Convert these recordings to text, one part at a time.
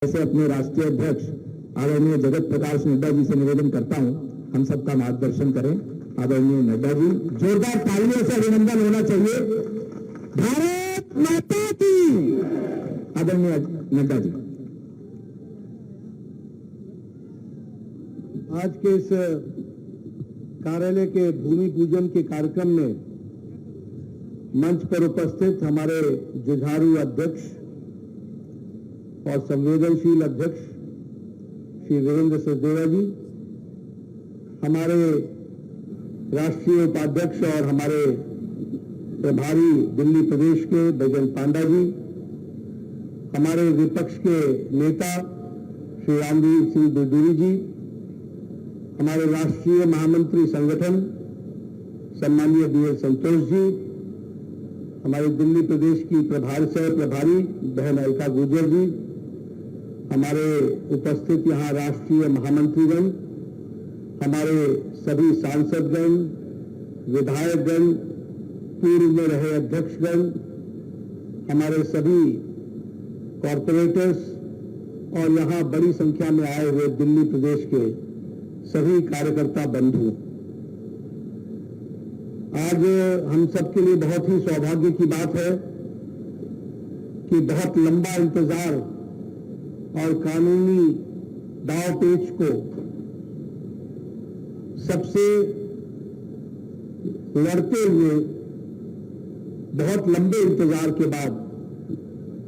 ऐसे अपने राष्ट्रीय अध्यक्ष आदरणीय जगत प्रकाश नड्डा जी से निवेदन करता हूं, हम सबका मार्गदर्शन करें। आदरणीय नड्डा जी, जोरदार तालियों से अभिनंदन होना चाहिए। भारत माता की। आदरणीय नड्डा जी, आज के इस कार्यालय के भूमि पूजन के कार्यक्रम में मंच पर उपस्थित हमारे जुझारू अध्यक्ष और संवेदनशील अध्यक्ष श्री वीरेंद्र सचदेवा जी, हमारे राष्ट्रीय उपाध्यक्ष और हमारे प्रभारी दिल्ली प्रदेश के बैजल पांडा जी, हमारे विपक्ष के नेता श्री रामवीर सिंह दुर्दूरी जी, हमारे राष्ट्रीय महामंत्री संगठन सम्मानीय बी.एल. संतोष जी, हमारे दिल्ली प्रदेश की सह प्रभारी बहन अलका गुर्जर जी, हमारे उपस्थित यहाँ राष्ट्रीय महामंत्रीगण, हमारे सभी सांसदगण, विधायकगण, पूर्व में रहे अध्यक्षगण, हमारे सभी कॉरपोरेटर्स और यहाँ बड़ी संख्या में आए हुए दिल्ली प्रदेश के सभी कार्यकर्ता बंधु, आज हम सबके लिए बहुत ही सौभाग्य की बात है कि बहुत लंबा इंतजार और कानूनी दाव पेच को सबसे लड़ते हुए बहुत लंबे इंतजार के बाद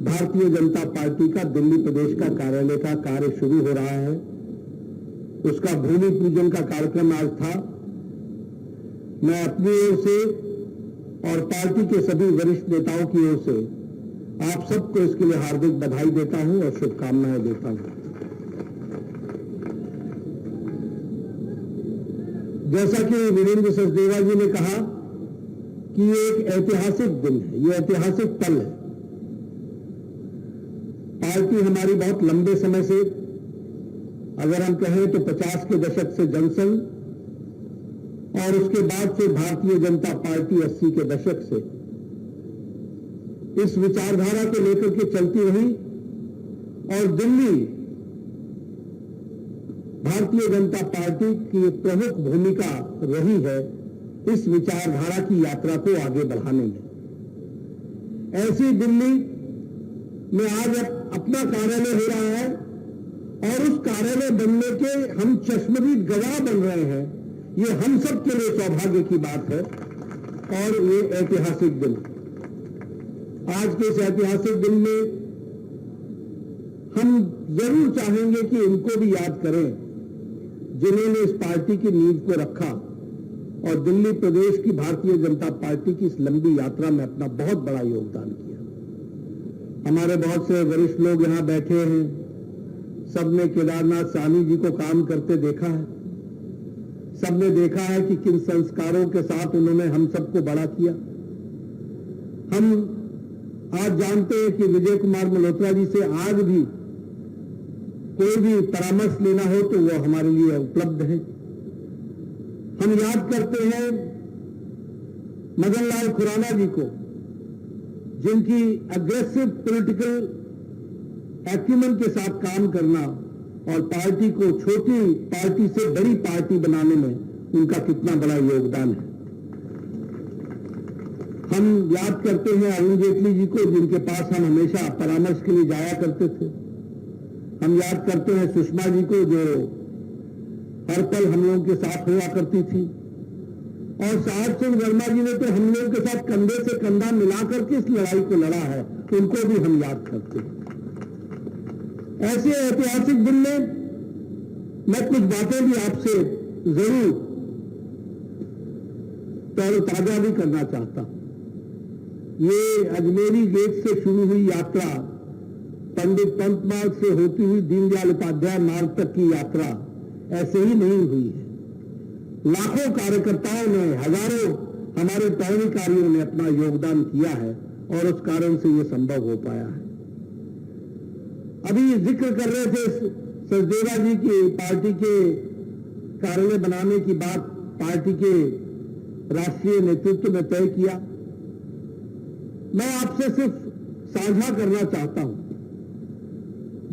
भारतीय जनता पार्टी का दिल्ली प्रदेश का कार्यालय का कार्य शुरू हो रहा है। उसका भूमि पूजन का कार्यक्रम आज था। मैं अपनी ओर से और पार्टी के सभी वरिष्ठ नेताओं की ओर से आप सबको इसके लिए हार्दिक बधाई देता हूं और शुभकामनाएं देता हूं। जैसा कि वीरेंद्र सचदेवा जी ने कहा कि ये एक ऐतिहासिक दिन है, ये ऐतिहासिक पल है। पार्टी हमारी बहुत लंबे समय से, अगर हम कहें तो 50 के दशक से जनसंघ और उसके बाद से भारतीय जनता पार्टी 80 के दशक से इस विचारधारा को लेकर के चलती रही और दिल्ली भारतीय जनता पार्टी की प्रमुख भूमिका रही है इस विचारधारा की यात्रा को आगे बढ़ाने में। ऐसी दिल्ली में आज अपना कार्यालय हो रहा है और उस कार्यालय बनने के हम चश्मदीद गवाह बन रहे हैं। ये हम सब के लिए सौभाग्य की बात है और ये ऐतिहासिक दिन, आज के इस ऐतिहासिक दिन में हम जरूर चाहेंगे कि इनको भी याद करें जिन्होंने इस पार्टी की नींव को रखा और दिल्ली प्रदेश की भारतीय जनता पार्टी की इस लंबी यात्रा में अपना बहुत बड़ा योगदान किया। हमारे बहुत से वरिष्ठ लोग यहां बैठे हैं, सबने केदारनाथ साहनी जी को काम करते देखा है, सबने देखा है कि किन संस्कारों के साथ उन्होंने हम सबको बड़ा किया। हम आज जानते हैं कि विजय कुमार मल्होत्रा जी से आज भी कोई भी परामर्श लेना हो तो वो हमारे लिए उपलब्ध है। हम याद करते हैं मदन लाल खुराना जी को, जिनकी अग्रेसिव पॉलिटिकल एक्यूमेंट के साथ काम करना और पार्टी को छोटी पार्टी से बड़ी पार्टी बनाने में उनका कितना बड़ा योगदान है। हम याद करते हैं अरुण जेटली जी को, जिनके पास हम हमेशा परामर्श के लिए जाया करते थे। हम याद करते हैं सुषमा जी को, जो हर पल हम लोगों के साथ हुआ करती थी, और साहब सिंह वर्मा जी ने तो हम लोगों के साथ कंधे से कंधा मिलाकर के इस लड़ाई को लड़ा है, तो उनको भी हम याद करते हैं। ऐसे ऐतिहासिक दिन में मैं कुछ बातें भी आपसे जरूर ताजा भी करना चाहता हूं। ये अजमेरी गेट से शुरू हुई यात्रा पंडित पंत मार्ग से होती हुई दीनदयाल उपाध्याय मार्ग तक की यात्रा ऐसे ही नहीं हुई है। लाखों कार्यकर्ताओं ने, हजारों हमारे पदाधिकारियों ने अपना योगदान किया है और उस कारण से ये संभव हो पाया है। अभी जिक्र कर रहे थे सचदेवा जी की पार्टी के कार्यालय बनाने की बात पार्टी के राष्ट्रीय नेतृत्व ने तय किया। मैं आपसे सिर्फ साझा करना चाहता हूं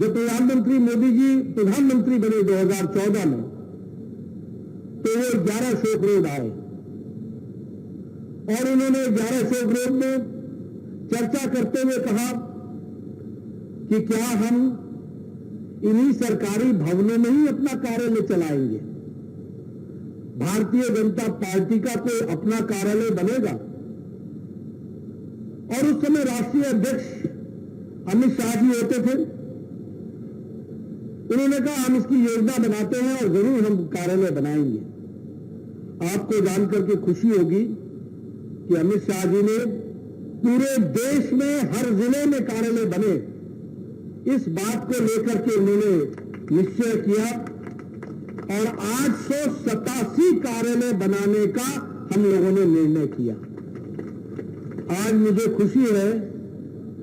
जब प्रधानमंत्री मोदी जी प्रधानमंत्री बने 2014 में, तो वो 11 अशोक रोड आए और उन्होंने 11 अशोक रोड में चर्चा करते हुए कहा कि क्या हम इन्हीं सरकारी भवनों में ही अपना कार्यालय चलाएंगे? भारतीय जनता पार्टी का कोई अपना कार्यालय बनेगा? और उस समय राष्ट्रीय अध्यक्ष अमित शाह जी होते थे। उन्होंने कहा हम इसकी योजना बनाते हैं और जरूर हम कार्यालय बनाएंगे। आपको जानकर के खुशी होगी कि अमित शाह जी ने पूरे देश में हर जिले में कार्यालय बने, इस बात को लेकर के उन्होंने निश्चय किया और 887 कार्यालय बनाने का हम लोगों ने निर्णय किया। आज मुझे खुशी है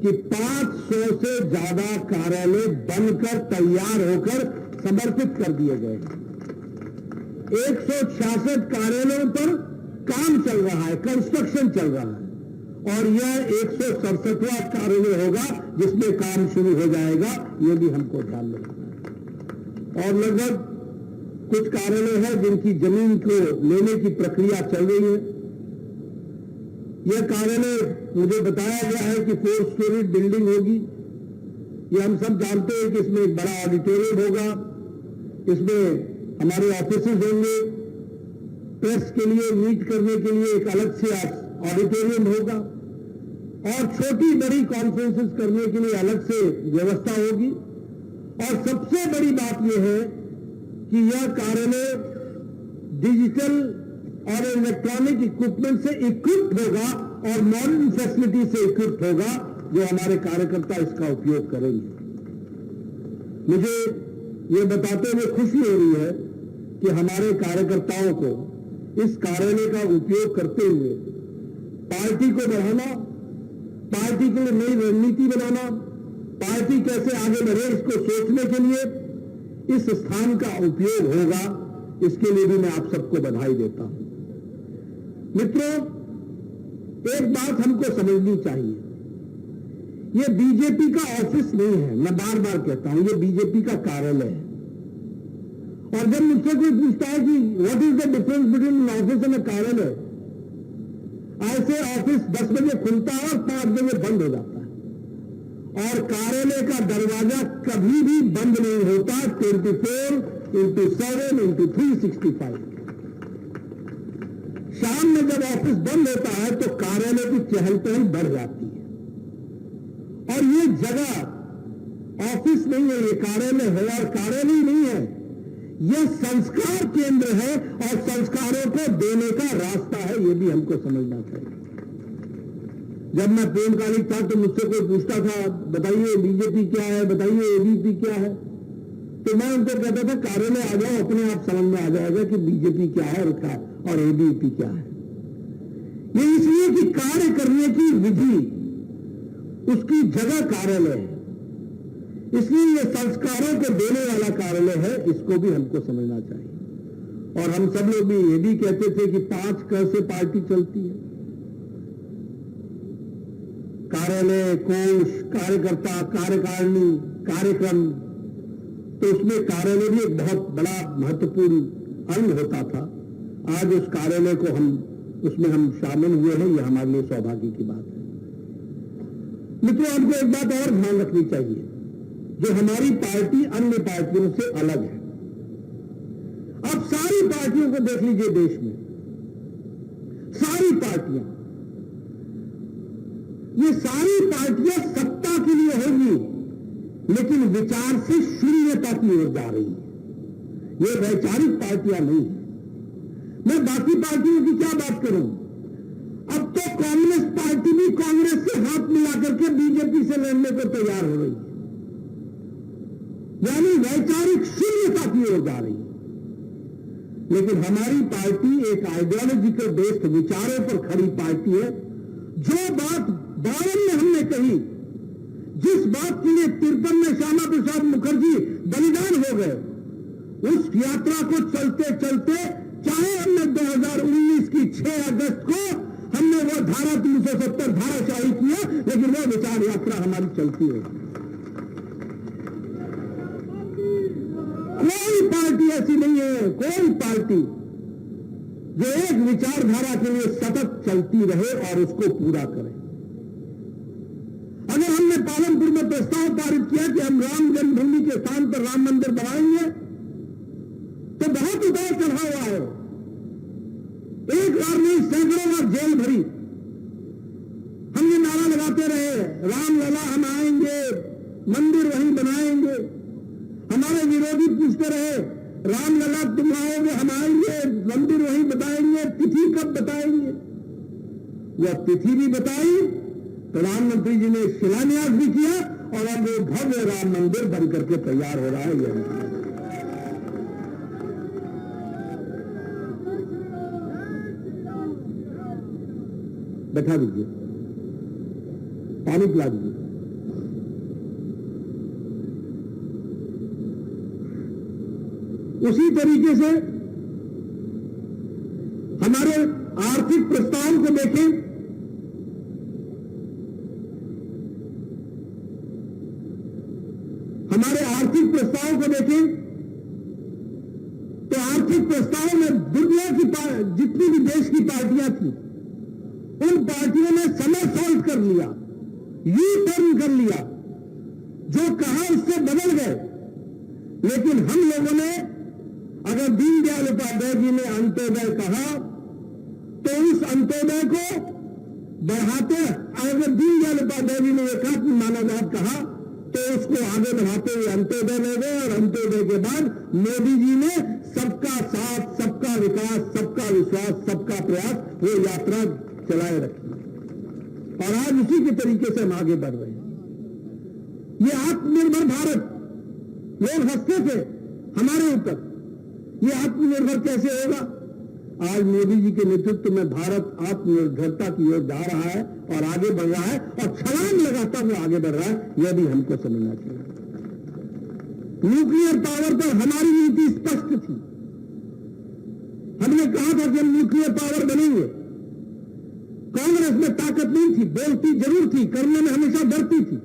कि 500 से ज्यादा कार्यालय बनकर तैयार होकर समर्पित कर दिए गए। 166 कार्यालयों पर काम चल रहा है, कंस्ट्रक्शन चल रहा है और यह 167वां कार्यालय होगा जिसमें काम शुरू हो जाएगा, यह भी हमको ध्यान में रखना है। और लगभग कुछ कार्यालय है जिनकी जमीन को लेने की प्रक्रिया चल रही है। यह कार्यालय मुझे बताया गया है कि 4 स्टोरी बिल्डिंग होगी। ये हम सब जानते हैं कि इसमें एक बड़ा ऑडिटोरियम होगा, इसमें हमारे ऑफिसेज होंगे, प्रेस के लिए मीट करने के लिए एक अलग से ऑडिटोरियम होगा और छोटी बड़ी कॉन्फ्रेंसेस करने के लिए अलग से व्यवस्था होगी। और सबसे बड़ी बात यह है कि यह कार्यालय डिजिटल और इलेक्ट्रॉनिक इक्विपमेंट से इक्विप्ड होगा और मॉडर्न फैसिलिटी से इक्विप्ड होगा, जो हमारे कार्यकर्ता इसका उपयोग करेंगे। मुझे यह बताते हुए खुशी हो रही है कि हमारे कार्यकर्ताओं को इस कार्यालय का उपयोग करते हुए पार्टी को बढ़ाना, पार्टी के लिए नई रणनीति बनाना, पार्टी कैसे आगे बढ़े इसको सोचने के लिए इस स्थान का उपयोग होगा। इसके लिए भी मैं आप सबको बधाई देता हूं। मित्रों, एक बात हमको समझनी चाहिए, यह बीजेपी का ऑफिस नहीं है। मैं बार बार कहता हूं, यह बीजेपी का कार्यालय है। और जब मुझसे कोई पूछता है कि what is the difference between an office and अ कार्यालय, ऐसे ऑफिस 10 बजे खुलता है और 5 बजे बंद हो जाता है और कार्यालय का दरवाजा कभी भी बंद नहीं होता 24/7/365। शाम में जब ऑफिस बंद होता है तो कार्यालय की चहल पहल बढ़ जाती है। और ये जगह ऑफिस नहीं है, ये कार्यालय है। और कार्यालय नहीं है, यह संस्कार केंद्र है और संस्कारों को देने का रास्ता है, यह भी हमको समझना चाहिए। जब मैं पूर्णकालिक था तो मुझसे कोई पूछता था बताइए बीजेपी क्या है, बताइए एबीपी क्या है, तो मैं उनको कहता था कार्यालय आ जाओ, अपने आप समझ में आ जाएगा कि बीजेपी क्या है और एबीपी क्या है। ये इसलिए कि कार्य करने की विधि, उसकी जगह कार्यालय है, इसलिए ये संस्कारों को देने वाला कार्यालय है, इसको भी हमको समझना चाहिए। और हम सब लोग भी ये भी कहते थे कि 5 क से पार्टी चलती है, कार्यालय, कोष, कार्यकर्ता, कार्यकारिणी, कार्यक्रम, तो उसमें कार्यालय भी एक बहुत बड़ा महत्वपूर्ण अंग होता था। आज उस कार्यालय को उसमें हम शामिल हुए हैं, यह हमारे लिए सौभाग्य की बात है। मित्रों, हमको एक बात और ध्यान रखनी चाहिए, जो हमारी पार्टी अन्य पार्टियों से अलग है। आप सारी पार्टियों को देख लीजिए देश में, सारी पार्टियां, ये सारी पार्टियां सत्ता के लिए होंगी लेकिन विचार से शून्यता की ओर जा रही है। ये वैचारिक पार्टियां नहीं है। मैं बाकी पार्टियों की क्या बात करूं? अब तो कांग्रेस पार्टी भी कांग्रेस से हाथ मिलाकर के बीजेपी से लड़ने को तैयार हो रही है, यानी वैचारिक शून्यता की ओर जा रही है। लेकिन हमारी पार्टी एक आइडियोलॉजिकल बेस्ड विचारों पर खड़ी पार्टी है। जो बात 52 में हमने कही, जिस बात के लिए 53 में श्यामा प्रसाद मुखर्जी बलिदान हो गए, उस यात्रा को चलते चलते, चाहे हमने 2019 की 6 अगस्त को हमने वो धारा 370 धाराशाही किया, लेकिन वो विचार यात्रा हमारी चलती है। कोई पार्टी ऐसी नहीं है, कोई पार्टी जो एक विचारधारा के लिए सतत चलती रहे और उसको पूरा करे। अगर हमने पालनपुर में प्रस्ताव पारित किया कि हम राम जन्मभूमि के स्थान पर राम मंदिर बनाएंगे, तो बहुत उतार चढ़ाव आए, एक बार नहीं सैकड़ों बार जेल भरी। हम ये नारा लगाते रहे, राम लला हम आएंगे, मंदिर वहीं बनाएंगे। हमारे विरोधी पूछते रहे, राम लला तुम आओगे, हम आएंगे, मंदिर वहीं बताएंगे, तिथि कब बताएंगे? वह तिथि भी बताई, प्रधानमंत्री जी ने शिलान्यास भी किया और अब वो भव्य राम मंदिर बन करके तैयार हो रहा है। यह बैठा दीजिए, पानी पिला दीजिए। उसी तरीके से हमारे आर्थिक प्रस्ताव को देखें, हमारे आर्थिक प्रस्ताव को देखें तो आर्थिक प्रस्ताव में दुनिया की जितनी भी देश की पार्टियां थी, उन पार्टियों ने समय सॉल्व कर लिया, यू टर्न कर लिया, जो कहा उससे बदल गए। लेकिन हम लोगों ने, अगर दीनदयाल उपाध्याय जी ने अंत्योदय कहा तो उस अंत्योदय को बढ़ाते, अगर दीनदयाल उपाध्याय जी ने एकात्म मानववाद कहा तो उसको आगे बढ़ाते हुए अंत्योदय ले गए, और अंत्योदय के बाद मोदी जी ने सबका साथ, सबका विकास, सबका विश्वास, सबका प्रयास, वो यात्रा चलाए रखी, और आज उसी के तरीके से हम आगे बढ़ रहे हैं। ये आत्मनिर्भर भारत, लोग हंसते थे हमारे ऊपर, ये आत्मनिर्भर कैसे होगा? आज मोदी जी के नेतृत्व में भारत आत्मनिर्भरता की ओर जा रहा है और आगे बढ़ रहा है, और छलांग लगाता हुआ आगे बढ़ रहा है। यह भी हमको समझना चाहिए। न्यूक्लियर पावर पर हमारी नीति स्पष्ट थी। हमने कहा था कि हम न्यूक्लियर पावर बनेंगे। कांग्रेस में ताकत नहीं थी, बोलती जरूर थी, करने में हमेशा डरती थी।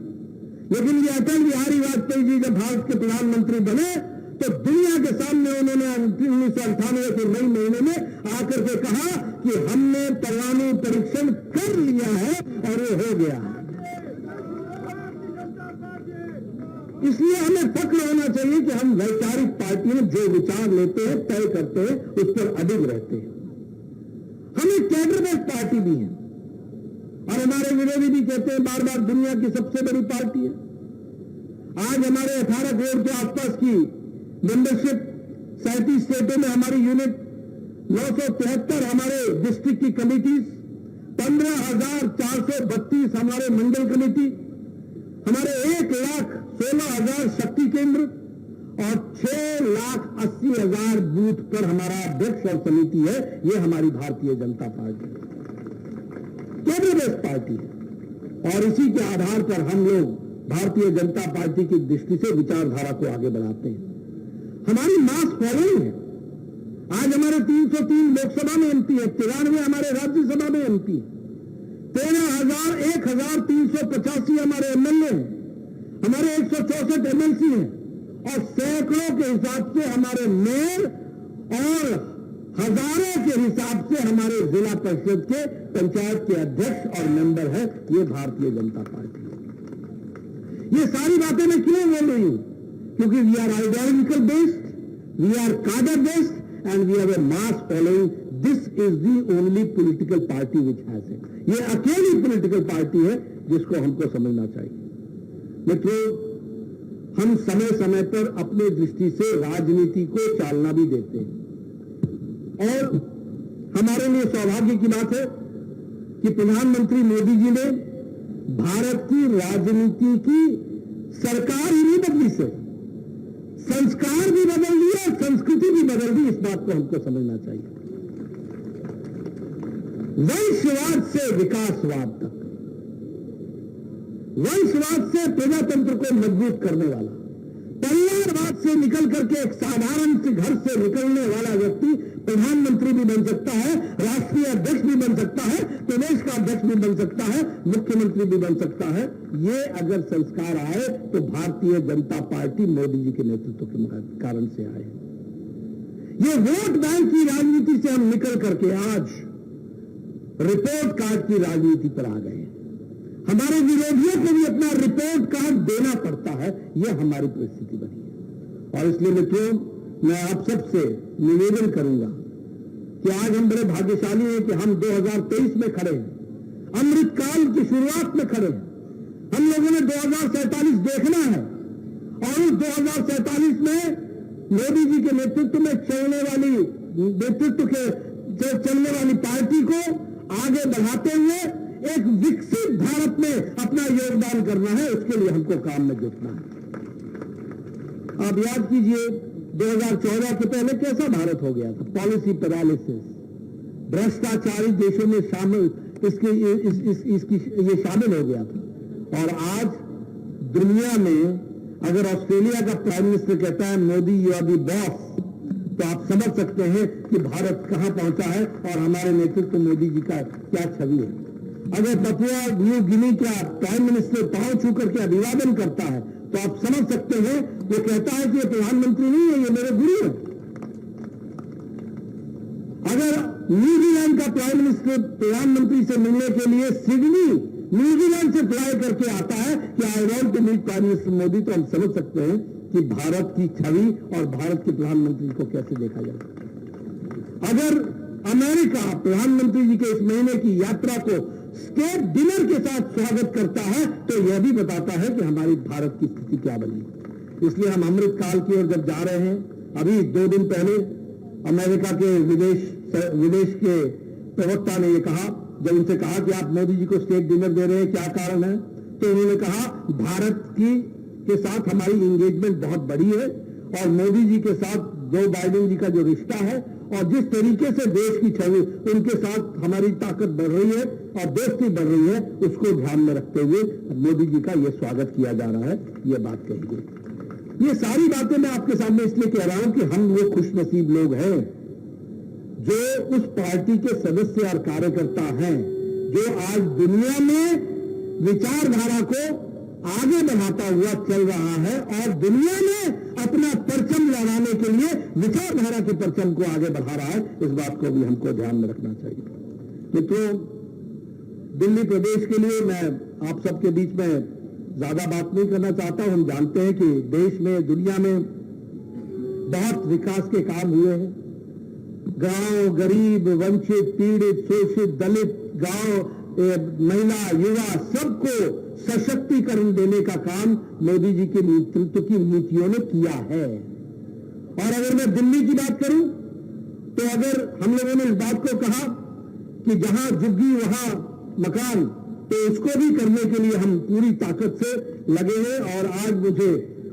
लेकिन ये अटल बिहारी वाजपेयी जी जब भारत के प्रधानमंत्री बने तो दुनिया के सामने उन्होंने 1998 के मई महीने में आकर के कहा कि हमने परमाणु परीक्षण कर लिया है और वो हो गया है। इसलिए हमें फक्र होना चाहिए कि हम वैचारिक पार्टियां जो विचार लेते हैं, तय करते हैं, उस पर अडिग रहते हैं। हम एक कैडर बेस्ड पार्टी भी है, और हमारे विरोधी भी कहते हैं बार बार दुनिया की सबसे बड़ी पार्टी है। आज हमारे 18 करोड़ के आसपास की मेंबरशिप, 37 स्टेटों में हमारी यूनिट, 973 हमारे डिस्ट्रिक्ट की कमिटीज, 15,432 हमारे मंडल कमेटी, हमारे 1,16,000 शक्ति केंद्र और 6,80,000 बूथ पर हमारा अध्यक्ष और समिति है। ये हमारी भारतीय जनता पार्टी है, कैडर बेस्ड पार्टी है, और इसी के आधार पर हम लोग भारतीय जनता पार्टी की दृष्टि से विचारधारा को आगे बढ़ाते हैं। हमारी मास फॉलोइंग है। आज हमारे 303 लोकसभा में एमपी है, 93 हमारे राज्यसभा में एमपी है, 13,385 हमारे एमएलए हैं, हमारे 164 एमएलसी हैं, और सैकड़ों के हिसाब से हमारे मेयर और हजारों के हिसाब से हमारे जिला परिषद के, पंचायत के अध्यक्ष और मेंबर है। ये भारतीय जनता पार्टी है। ये सारी बातें मैं क्यों बोल रही हूं? क्योंकि we are ideological based, we are cadre based, and we have a mass following. This is the only political party which has it. ये अकेली पॉलिटिकल पार्टी है जिसको हमको समझना चाहिए। मित्रों, हम समय समय पर अपने दृष्टि से राजनीति को चालना भी देते हैं, और हमारे लिए सौभाग्य की बात है कि प्रधानमंत्री मोदी जी ने भारत की राजनीति की सरकार ही नहीं बदली, से संस्कार भी बदल दिए और संस्कृति भी बदल दी। इस बात को हमको समझना चाहिए। वंशवाद से विकासवाद तक, वंशवाद से प्रजातंत्र को मजबूत करने वाला, पल्ला हैदराबाद से निकल करके एक साधारण से घर से निकलने वाला व्यक्ति प्रधानमंत्री भी बन सकता है, राष्ट्रीय अध्यक्ष भी बन सकता है, प्रदेश का अध्यक्ष भी बन सकता है, मुख्यमंत्री भी बन सकता है। ये अगर संस्कार आए तो भारतीय जनता पार्टी मोदी जी के नेतृत्व के कारण से आए। ये वोट बैंक की राजनीति से हम निकल करके आज रिपोर्ट कार्ड की राजनीति पर आ गए। हमारे विरोधियों को भी अपना रिपोर्ट कार्ड देना पड़ता है, यह हमारी परिस्थिति बनी है। और इसलिए मित्रों, मैं आप सबसे निवेदन करूंगा कि आज हम बड़े भाग्यशाली हैं कि हम 2023 में खड़े हैं, अमृतकाल की शुरुआत में खड़े हैं। हम लोगों ने 2047 देखना है और उस 2047 में मोदी जी के नेतृत्व में चलने वाली पार्टी को आगे बढ़ाते हुए एक विकसित भारत में अपना योगदान करना है। उसके लिए हमको काम में जुटना है। आप याद कीजिए 2014 के पहले कैसा भारत हो गया था, पॉलिसी पैरालिसिस, भ्रष्टाचारी देशों में शामिल ये शामिल हो गया था। और आज दुनिया में अगर ऑस्ट्रेलिया का प्राइम मिनिस्टर कहता है Modi you are the boss, तो आप समझ सकते हैं कि भारत कहां पहुंचा है और हमारे नेतृत्व मोदी जी का क्या छवि है। अगर पपुआ न्यू गिनी का प्राइम मिनिस्टर पांव छू करके अभिवादन करता है तो आप समझ सकते हैं वो कहता है कि ये प्रधानमंत्री नहीं है, ये मेरे गुरु है। अगर न्यूजीलैंड का प्राइम मिनिस्टर प्रधानमंत्री से मिलने के लिए सिडनी न्यूजीलैंड से फ्लाई करके आता है कि I want to meet prime minister Modi, तो हम समझ सकते हैं कि भारत की छवि और भारत के प्रधानमंत्री को कैसे देखा जा सकता है। अगर अमेरिका प्रधानमंत्री जी के इस महीने की यात्रा को स्टेट डिनर के साथ स्वागत करता है तो यह भी बताता है कि हमारी भारत की स्थिति क्या बनी। इसलिए हम अमृत काल की ओर जब जा रहे हैं, अभी 2 दिन पहले अमेरिका के विदेश के प्रवक्ता ने यह कहा, जब उनसे कहा कि आप मोदी जी को स्टेट डिनर दे रहे हैं, क्या कारण है, तो उन्होंने कहा भारत के साथ हमारी इंगेजमेंट बहुत बड़ी है और मोदी जी के साथ जो बाइडेन जी का जो रिश्ता है और जिस तरीके से देश की छवि उनके साथ हमारी ताकत बढ़ रही है और दोस्ती बढ़ रही है, उसको ध्यान में रखते हुए मोदी जी का यह स्वागत किया जा रहा है, यह बात कही गई। ये सारी बातें मैं आपके सामने इसलिए कह रहा हूं कि हम वो खुशनसीब लोग हैं जो उस पार्टी के सदस्य और कार्यकर्ता हैं जो आज दुनिया में विचारधारा को आगे बढ़ाता हुआ चल रहा है और दुनिया में अपना परचम लहराने के लिए विचारधारा के परचम को आगे बढ़ा रहा है। इस बात को भी हमको ध्यान में रखना चाहिए। मित्रों, दिल्ली प्रदेश के लिए मैं आप सबके बीच में ज्यादा बात नहीं करना चाहता। हम जानते हैं कि देश में, दुनिया में बहुत विकास के काम हुए हैं। गांव, गरीब, वंचित, पीड़ित, शोषित, दलित, गांव, महिला, युवा, सबको सशक्तिकरण देने का काम मोदी जी के नेतृत्व की नीतियों ने किया है। और अगर मैं दिल्ली की बात करूं तो अगर हम लोगों ने इस बात को कहा कि जहां झुग्गी वहां मकान, तो उसको भी करने के लिए हम पूरी ताकत से लगे हैं। और आज मुझे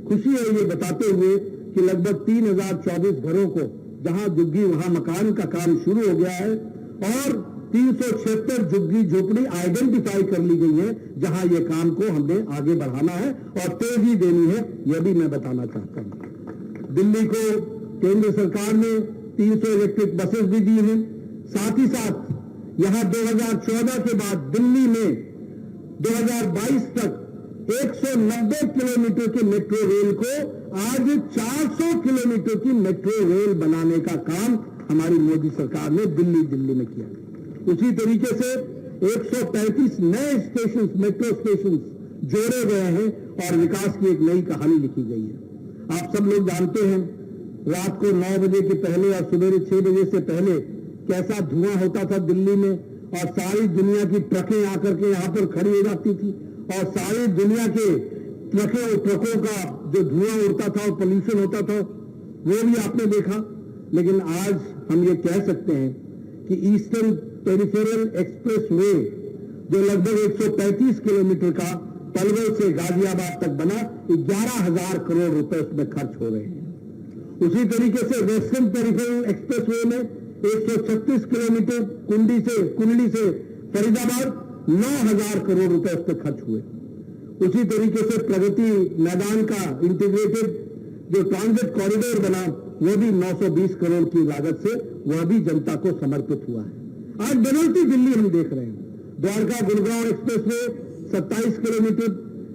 खुशी है ये बताते हुए कि लगभग 3024 घरों को जहां झुग्गी वहां मकान का काम शुरू हो गया है और 376 झुग्गी झोपड़ी आइडेंटिफाई कर ली गई है जहां यह काम को हमने आगे बढ़ाना है और तेजी देनी है, यह भी मैं बताना चाहता हूं। दिल्ली को केंद्र सरकार ने 300 इलेक्ट्रिक बसेस भी दी हैं। साथ ही साथ यहां 2014 के बाद दिल्ली में 2022 तक 190 किलोमीटर की मेट्रो रेल को आज 400 किलोमीटर की मेट्रो रेल बनाने का काम हमारी मोदी सरकार ने दिल्ली में किया। उसी तरीके से 135 नए स्टेशन, मेट्रो स्टेशन जोड़े गए हैं और विकास की एक नई कहानी लिखी गई है। आप सब लोग जानते हैं रात को 9 बजे के पहले और सवेरे 6 बजे से पहले कैसा धुआं होता था दिल्ली में और सारी दुनिया की ट्रकें आकर के यहां पर खड़ी हो जाती थी और सारी दुनिया के ट्रकों का जो धुआं उड़ता था और पोल्यूशन होता था वो भी आपने देखा। लेकिन आज हम ये कह सकते हैं कि ईस्टर्न पेरिफेरल एक्सप्रेस वे जो लगभग 135 किलोमीटर का पलवल से गाजियाबाद तक बना, 11,000 करोड़ रुपए उसमें खर्च हो रहे हैं। उसी तरीके से वेस्टर्न पेरिफेरल एक्सप्रेस वे में 136 किलोमीटर कुंडली से फरीदाबाद 9,000 करोड़ रुपए उस पर खर्च हुए। उसी तरीके से प्रगति मैदान का इंटीग्रेटेड जो ट्रांजिट कॉरिडोर बना वो भी 920 करोड़ की लागत से वह भी जनता को समर्पित हुआ है। आज बदलती दिल्ली हम देख रहे हैं। द्वारका गुड़गांव एक्सप्रेसवे 27 किलोमीटर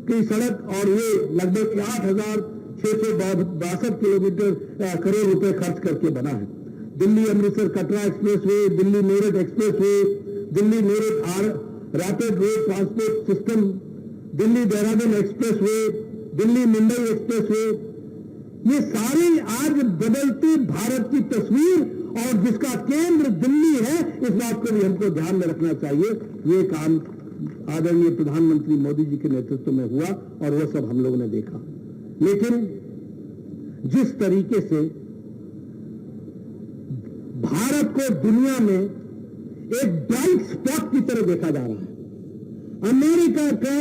की सड़क और ये लगभग 8,662 करोड़ रुपए खर्च करके बना है। Delhi Amritsar Katra expressway, Delhi Meerut expressway, Delhi Meerut rapid road transport system, Delhi Dehradun expressway, Delhi Mumbai expressway, ये सारी आज बदलती भारत की तस्वीर और जिसका केंद्र दिल्ली है, इस बात को भी हमको ध्यान में रखना चाहिए। ये काम आदरणीय प्रधानमंत्री मोदी जी के नेतृत्व में हुआ और वह सब हम लोगों ने देखा। लेकिन जिस तरीके से भारत को दुनिया में एक ब्राइट स्पॉट की तरह देखा जा रहा है, अमेरिका का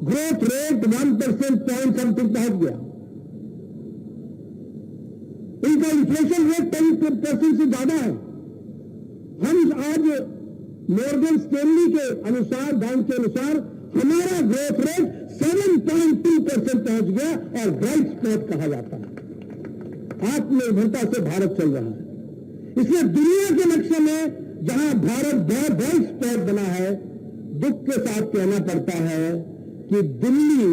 ग्रोथ रेट 1% पॉइंट समथिंग पहुंच गया, इनका इन्फ्लेशन रेट 10% से ज्यादा है। हम आज मॉर्गन स्टैनली के अनुसार, बैंक के अनुसार हमारा ग्रोथ रेट 7.2% पहुंच गया और ब्राइट स्पॉट कहा जाता है। आत्मनिर्भरता से भारत चल रहा है। इसलिए दुनिया के नक्शे में जहां भारत ब्राइट स्पॉट बना है, दुख के साथ कहना पड़ता है कि दिल्ली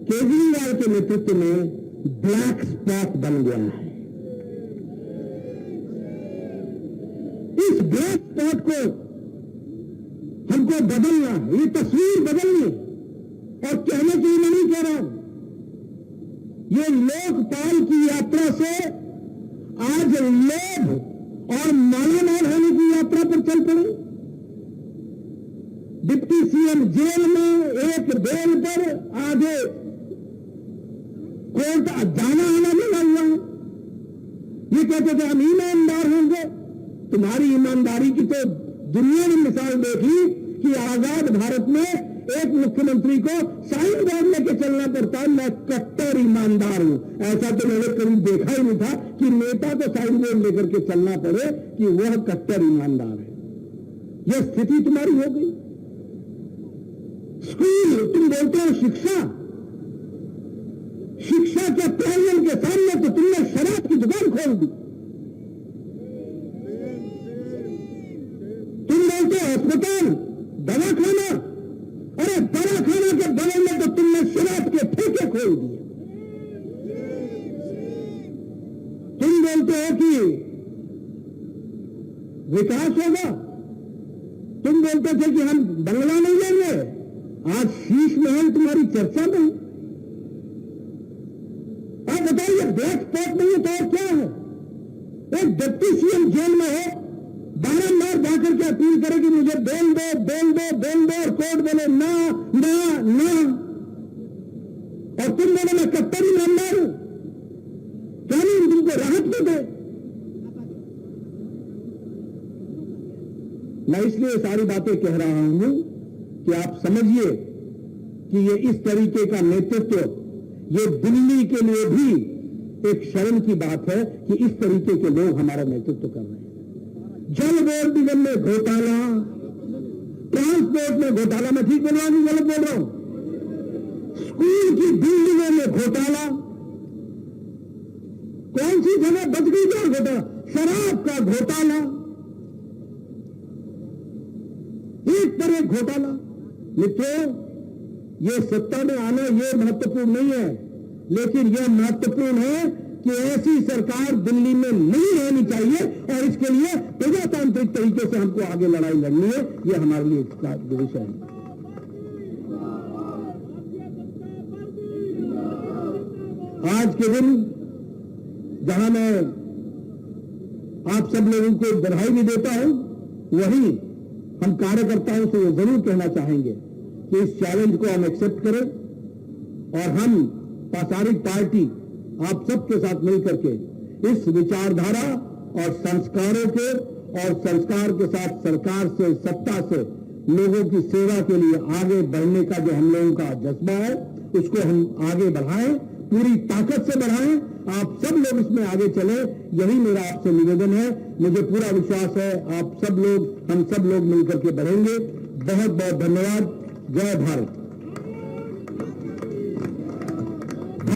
केजरीवाल के नेतृत्व में ब्लैक स्पॉट बन गया है। इस ब्लैक स्पॉट को हमको बदलना है, ये तस्वीर बदलनी और कहने के लिए मैं नहीं कह रहा हूं, ये लोकपाल की यात्रा से आज लोभ और मालामाल होने की यात्रा पर चल पड़े। डिप्टी सीएम जेल में एक बेल पर आगे कोर्ट जाना आना लगा हुआ है। ये कहते थे हम ईमानदार होंगे। तुम्हारी ईमानदारी की तो दुनिया ने मिसाल देखी कि आजाद भारत में एक मुख्यमंत्री को साइन बोर्ड लेके चलना पड़ता है, मैं कट्टर ईमानदार हूं। ऐसा तो मैंने कभी देखा ही नहीं था कि नेता को साइन बोर्ड लेकर के चलना पड़े कि वह कट्टर ईमानदार है। यह स्थिति तुम्हारी हो गई। स्कूल तुम बोलते हो शिक्षा के प्रांगण के सामने तो तुमने शराब की दुकान खोल दी। तुम बोलते हो अस्पताल, दवाखाना, अरे दवाखाना के बगल में तो तुमने शराब के ठेके खोल दिए। तुम बोलते हो कि विकास होगा, तुम बोलते थे कि हम बंगला नहीं लेंगे, आज शीश महल तुम्हारी चर्चा में। आप बताइए ब्लैक स्पॉट नहीं है तो और क्या है? एक डिप्टी सीएम जेल में हो, बारंबार जाकर के अपील करे कि मुझे बेल दो, बेल दो, बेल दो, और कोर्ट बोले ना ना ना, और तुम बोले मैं कट्टर ईमानदार हूं। कानून तुमको राहत में दे। मैं इसलिए सारी बातें कह रहा हूं कि आप समझिए कि ये इस तरीके का नेतृत्व, ये दिल्ली के लिए भी एक शर्म की बात है कि इस तरीके के लोग हमारा नेतृत्व कर रहे हैं। जल बोर्ड निगम में घोटाला, ट्रांसपोर्ट में घोटाला, मैं ठीक बोल रहा हूं गलत बोल रहा हूं? स्कूल की बिल्डिंगों में घोटाला, कौन सी जगह बच गई क्या घोटाला? शराब का घोटाला, एक पर एक घोटाला। मित्रों, ये सत्ता में आना ये महत्वपूर्ण नहीं है, लेकिन यह महत्वपूर्ण है कि ऐसी सरकार दिल्ली में नहीं रहनी चाहिए और इसके लिए प्रजातांत्रिक तरीके से हमको आगे लड़ाई लड़नी है। यह हमारे लिए विषय है। आज के दिन जहां मैं आप सब लोगों को बधाई भी देता हूं, वहीं हम कार्यकर्ताओं से ये जरूर कहना चाहेंगे कि इस चैलेंज को हम एक्सेप्ट करें और हम पासारिक पार्टी आप सबके साथ मिलकर के इस विचारधारा और संस्कारों के और संस्कार के साथ सरकार से, सत्ता से लोगों की सेवा के लिए आगे बढ़ने का जो हम लोगों का जज्बा है, उसको हम आगे बढ़ाएं, पूरी ताकत से बढ़ाएं। आप सब लोग इसमें आगे चले, यही मेरा आपसे निवेदन है। मुझे पूरा विश्वास है आप सब लोग, हम सब लोग मिलकर के बढ़ेंगे। बहुत बहुत धन्यवाद। जय भारत।